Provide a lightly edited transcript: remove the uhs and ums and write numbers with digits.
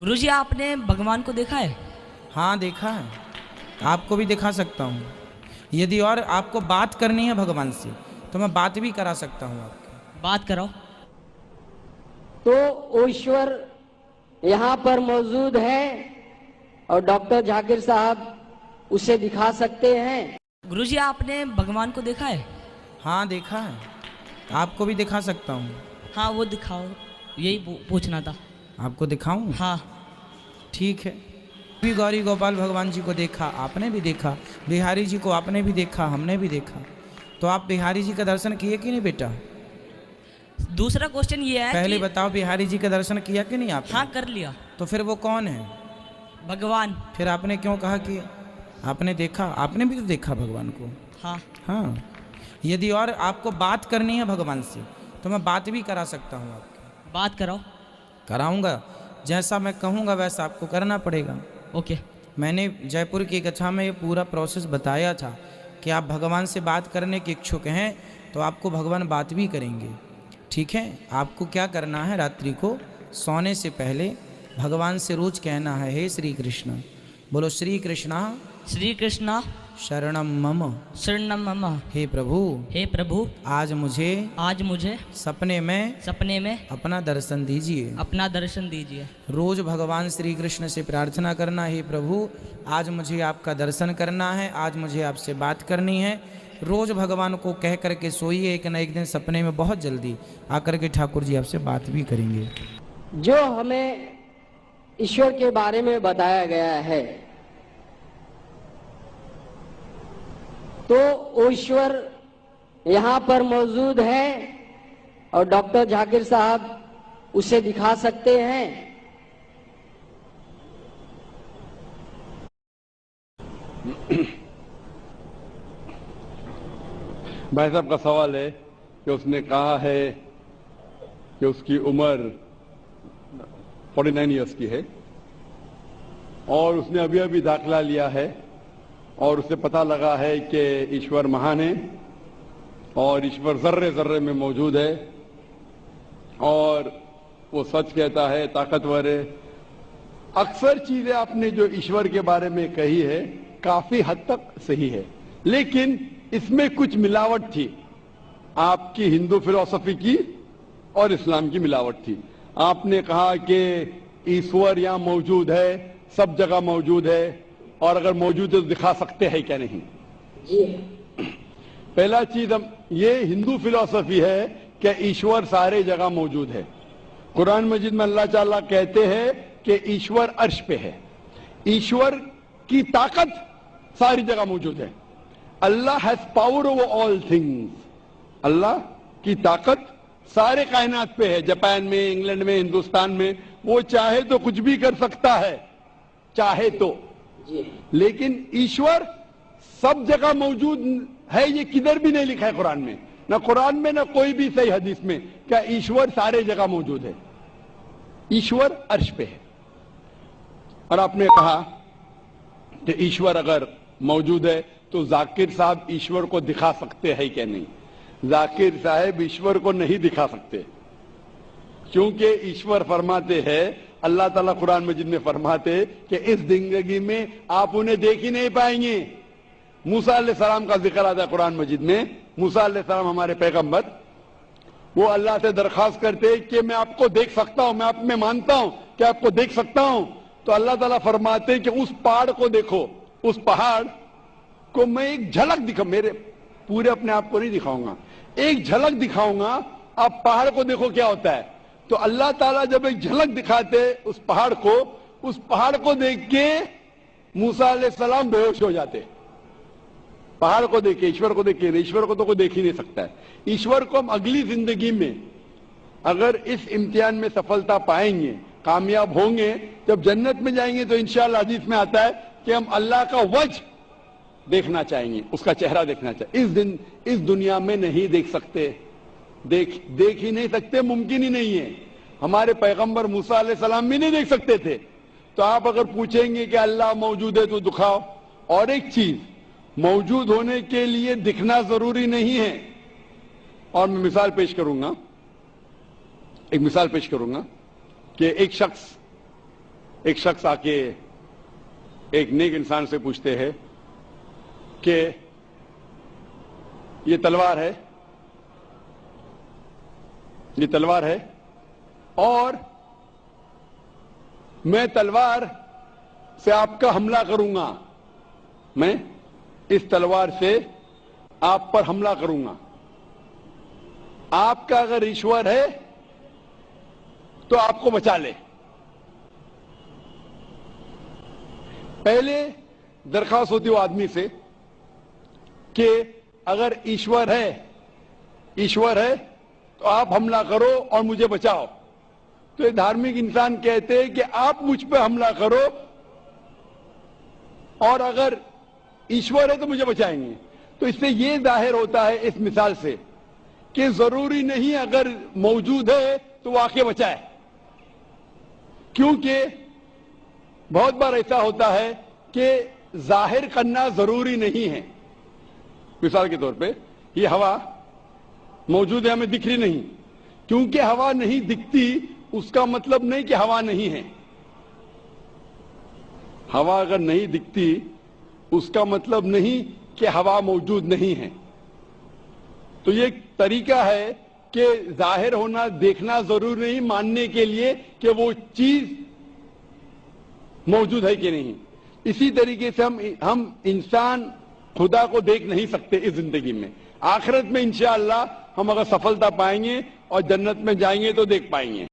गुरुजी, आपने भगवान को देखा है? हाँ देखा है, आपको भी दिखा सकता हूँ। यदि और आपको बात करनी है भगवान से तो मैं बात भी करा सकता हूँ आपकी। बात कराओ। तो वो ईश्वर यहाँ पर मौजूद है और डॉक्टर जाकिर साहब उसे दिखा सकते हैं। गुरुजी, आपने भगवान को देखा है? हाँ देखा है, आपको भी दिखा सकता हूँ। हाँ, वो दिखाओ, यही पूछना था। आपको दिखाऊं? हाँ। ठीक है। भी गौरी गोपाल भगवान जी को देखा, आपने भी देखा। बिहारी जी को आपने भी देखा, हमने भी देखा। तो आप बिहारी जी का दर्शन किए कि नहीं बेटा? दूसरा क्वेश्चन ये है पहले कि बताओ, बिहारी जी का दर्शन किया कि नहीं आपने? हाँ, कर लिया। तो फिर वो कौन है? भगवान। फिर आपने क्यों कहा कि आपने देखा? आपने भी तो देखा भगवान को। हाँ। हाँ, यदि और आपको बात करनी है भगवान से तो मैं बात भी करा सकता हूँ आपकी। बात कराओ। कराऊंगा, जैसा मैं कहूँगा वैसा आपको करना पड़ेगा। ओके। मैंने जयपुर की कक्षा में ये पूरा प्रोसेस बताया था कि आप भगवान से बात करने के इच्छुक हैं तो आपको भगवान बात भी करेंगे। ठीक है, आपको क्या करना है, रात्रि को सोने से पहले भगवान से रोज कहना है, हे श्री कृष्ण। बोलो, श्री कृष्णा श्री कृष्णा शरणम मम। शरणम मम। हे प्रभु, हे प्रभु, आज मुझे सपने में अपना दर्शन दीजिए। अपना दर्शन दीजिए। रोज भगवान श्री कृष्ण से प्रार्थना करना, हे प्रभु आज मुझे आपका दर्शन करना है, आज मुझे आपसे बात करनी है। रोज भगवान को कह करके सोइए, एक न एक दिन सपने में बहुत जल्दी आकर के ठाकुर जी आपसे बात भी करेंगे। जो हमें ईश्वर के बारे में बताया गया है, तो वो ईश्वर यहाँ पर मौजूद है और डॉक्टर जाकिर साहब उसे दिखा सकते हैं। भाई साहब का सवाल है कि उसने कहा है कि उसकी उम्र 49 इयर्स की है और उसने अभी अभी दाखिला लिया है और उसे पता लगा है कि ईश्वर महान है और ईश्वर जर्रे जर्रे में मौजूद है और वो सच कहता है, ताकतवर है। अक्सर चीजें आपने जो ईश्वर के बारे में कही है काफी हद तक सही है, लेकिन इसमें कुछ मिलावट थी, आपकी हिंदू फिलॉसफी की और इस्लाम की मिलावट थी। आपने कहा कि ईश्वर यहां मौजूद है, सब जगह मौजूद है और अगर मौजूद है तो दिखा सकते हैं क्या? नहीं जी। पहला चीज, हम ये हिंदू फिलॉसफी है कि ईश्वर सारे जगह मौजूद है। कुरान मजीद में अल्लाह ताला कहते हैं कि ईश्वर अर्श पे है। ईश्वर की ताकत सारी जगह मौजूद है। Allah has power over all things. Allah की ताकत सारे कायनात पे है, जापान में, इंग्लैंड में, हिंदुस्तान में। वो चाहे तो कुछ भी कर सकता है, चाहे तो। लेकिन ईश्वर सब जगह मौजूद है, ये किधर भी नहीं लिखा है कुरान में, ना कुरान में ना कोई भी सही हदीस में, क्या ईश्वर सारे जगह मौजूद है। ईश्वर अर्श पे है। और आपने कहा कि ईश्वर अगर मौजूद है तो जाकिर साहब ईश्वर को दिखा सकते हैं क्या? नहीं, जाकिर साहब ईश्वर को नहीं दिखा सकते, क्योंकि ईश्वर फरमाते हैं, अल्लाह ताला कुरान मजीद में फरमाते कि इस जिंदगी में आप उन्हें देख ही नहीं पाएंगे। मूसा अलैहिस्सलाम का जिक्र आता है कुरान मजीद में। मूसा अलैहिस्सलाम हमारे पैगंबर, वो अल्लाह से दरखास्त करते कि मैं आपको देख सकता हूं, मैं आप में मानता हूं कि आपको देख सकता हूं। तो अल्लाह ताला फरमाते कि उस पहाड़ को देखो, उस पहाड़ को मैं एक झलक दिखा, मेरे पूरे अपने आप को नहीं दिखाऊंगा, एक झलक दिखाऊंगा, आप पहाड़ को देखो क्या होता है। तो अल्लाह ताला जब एक झलक दिखाते उस पहाड़ को देख के मूसा अलैहिस्सलाम बेहोश हो जाते। पहाड़ को देख के, ईश्वर को देख के, ईश्वर को तो कोई देख ही नहीं सकता है। ईश्वर को हम अगली जिंदगी में अगर इस इम्तिहान में सफलता पाएंगे, कामयाब होंगे, जब जन्नत में जाएंगे तो इंशाअल्लाह हदीस में आता है कि हम अल्लाह का वजह देखना चाहेंगे, उसका चेहरा देखना चाहिए। इस दुनिया में नहीं देख सकते, देख ही नहीं सकते, मुमकिन ही नहीं है। हमारे पैगंबर मूसा अलैहिस्सलाम भी नहीं देख सकते थे। तो आप अगर पूछेंगे कि अल्लाह मौजूद है तो दिखाओ। और एक चीज, मौजूद होने के लिए दिखना जरूरी नहीं है। और मैं मिसाल पेश करूंगा कि एक शख्स ایک شخص آ کے ایک نیک انسان سے پوچھتے ہیں کہ یہ تلوار ہے، یہ تلوار ہے اور میں تلوار سے آپ کا حملہ کروں گا، میں اس تلوار سے آپ پر حملہ کروں گا، آپ کا اگر ایشور ہے تو آپ کو بچا لے۔ پہلے درخواست ہوتی وہ آدمی سے کہ اگر ایشور ہے تو آپ حملہ کرو اور مجھے بچاؤ۔ تو یہ دھارمک انسان کہتے ہیں کہ آپ مجھ پہ حملہ کرو اور اگر ایشور ہے تو مجھے بچائیں گے۔ تو اس سے یہ ظاہر ہوتا ہے اس مثال سے کہ ضروری نہیں اگر موجود ہے تو وہ آ کے بچائے، کیونکہ بہت بار ایسا ہوتا ہے کہ ظاہر کرنا ضروری نہیں ہے۔ مثال کے طور پہ یہ ہوا موجود ہے، ہمیں دکھ رہی نہیں، کیونکہ ہوا نہیں دکھتی اس کا مطلب نہیں کہ ہوا نہیں ہے۔ ہوا اگر نہیں دکھتی اس کا مطلب نہیں کہ ہوا موجود نہیں ہے۔ تو یہ ایک طریقہ ہے کہ ظاہر ہونا دیکھنا ضروری نہیں ماننے کے لیے کہ وہ چیز موجود ہے کہ نہیں۔ اسی طریقے سے ہم انسان خدا کو دیکھ نہیں سکتے اس زندگی میں، آخرت میں انشاءاللہ ہم اگر سفلتا پائیں گے اور جنت میں جائیں گے تو دیکھ پائیں گے۔